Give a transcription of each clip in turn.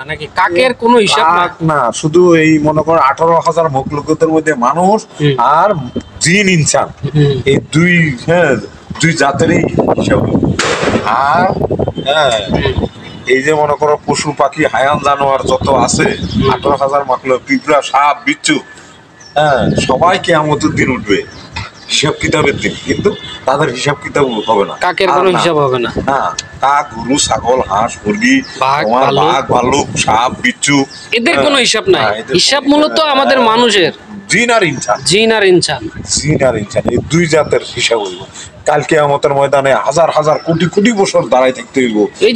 নাকি কাকের কোনো হিসাব না, শুধু এই মনে করো 18,000 মখলুকতের মধ্যে মানুষ আর জিন ইনসান, এই দুই জাতেরই হিসাব। আর এই যে মনে করো পশু পাখি হায়ান জানোয়ার যত আছে 18,000 মখলুক, পিঁপড়া সাপ বিচ্ছু, সবাই কিয়ামতের দিন উঠবে হিসাব কিতাবের দিন, কিন্তু তাদের হিসাব কিতাব হবে না, কাকের কোনো হিসাব হবে না। কাক, গরু, ছাগল, হাঁস, মুরগি, বাঘ, ভালুক, সাপ, বিচ্ছু, এদের কোনো হিসাব নাই। হিসাব মূলত আমাদের মানুষের জিন আর ইনসান এই দুই জাতের হিসাব হইব কাল কিয়ামতের ময়দানে। হাজার হাজার কোটি কোটি বছর দাঁড়াই থাকতে হইব। এই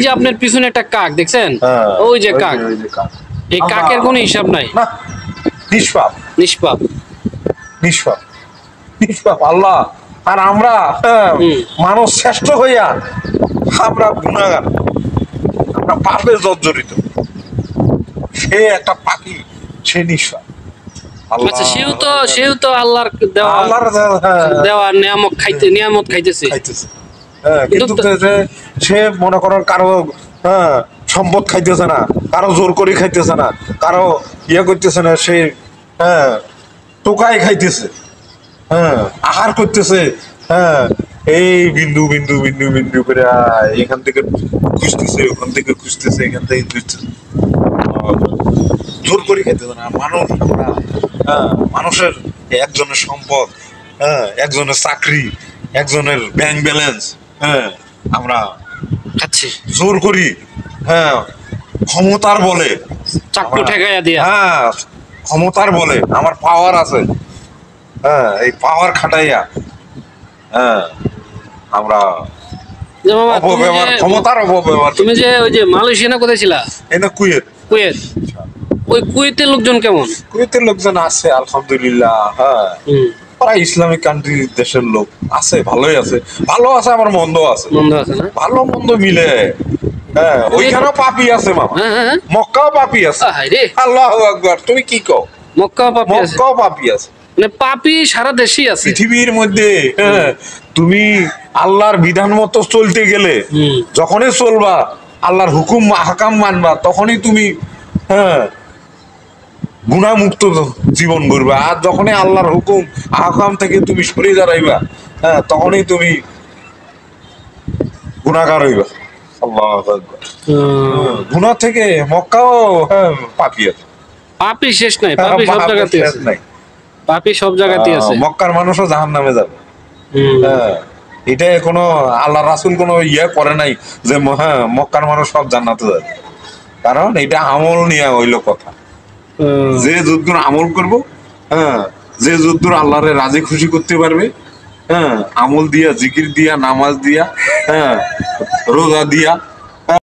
যে আপনার পিছনে একটা কাক দেখছেন, ওই যে কাক, এই কাকের কোনো হিসাব নাই। না, নিষ্পাপ নিষ্পাপ নিষ্পাপ নিষ্পাপ আল্লাহ। আর আমরা মানুষ শ্রেষ্ঠ হইয়া আমরা গুনাহগার, আমরা পাপে জর্জরিত। সে একটা পাখি, সে নিষ্পাপ। আচ্ছা, সেও তো আল্লাহর দেওয়া নিয়ামত খাইতেছে। কিন্তু সে মনে করেন কারো সম্পদ খাইতেছে না, কারো জোর করে খাইতেছে না, কারো করতেছে না, সে টোকাই খাইতেছে, আহার করতেছে, এই বিন্দু বিন্দু বিন্দু বিন্দু করে এখান থেকে খুঁজতেছে, ওখান থেকে খুঁজতেছে, এখান থেকে খুঁজতেছে, জোর করে খাইতেছে না। মানুষ আমরা মানুষের একজনের সম্পদ, একজনের চাকরি, একজনের ব্যাংক ব্যালেন্স, আমরা খাচ্ছি জোর করি, ক্ষমতার বলে, চাকু ঠেকাইয়া দিয়া, ক্ষমতার বলে আমার পাওয়ার আছে, এই পাওয়ার খাটাইয়া আমরা ক্ষমতার অপব্যবহার। তুমি যে ওই যে মালয়েশিয়া কোথায় ছিলা? কুয়েত। ওই কুয়েতের লোকজন কেমন? কুয়েতের লোকজন আছে আলহামদুলিল্লাহ, ওরা ইসলামিক কান্ট্রি দেশের লোক আছে, ভালোই আছে, ভালো আছে, আমার মন্দ আছে, না, ভালো মন্দ মিলে। ওইখানেও পাপি আছে মামা, মক্কাও পাপি আছে। আল্লাহু আকবার, তুমি কি কও? মক্কাও পাপি আছে, মানে পাপি সারা দেশেই আছে পৃথিবীর মধ্যে। তুমি আল্লাহর বিধান মতো চলতে গেলে, যখনই চলবা আল্লাহর হুকুম হাকাম মানবা, তখনই তুমি গুনাহমুক্ত জীবন গড়বা। আর যখনই আল্লাহর হুকুম হাকাম থেকে তুমি সরে দাঁড়াইবা, তখনই তুমি গুনাহগার হইবা। আল্লাহু আকবার। গুনাহ থেকে মক্কাও পাপি আছে, পাপি শেষ নাই, পাপি সব জায়গাতে আছে, পাপি সব জায়গাতে আছে। মক্কার মানুষও জাহান্নামে যাবে। এটা কোনো আল্লাহ রাসূল কোনো করে নাই যে মক্কার মানুষ সব জান্নাতে যাবে, কারণ এটা আমল নিয়ে হইলো কথা। যে যদ্দূর আমল করবো, যে যদ্দূর আল্লাহরে রাজি খুশি করতে পারবে, আমল দিয়া, জিকির দিয়া, নামাজ দিয়া, রোজা দিয়া,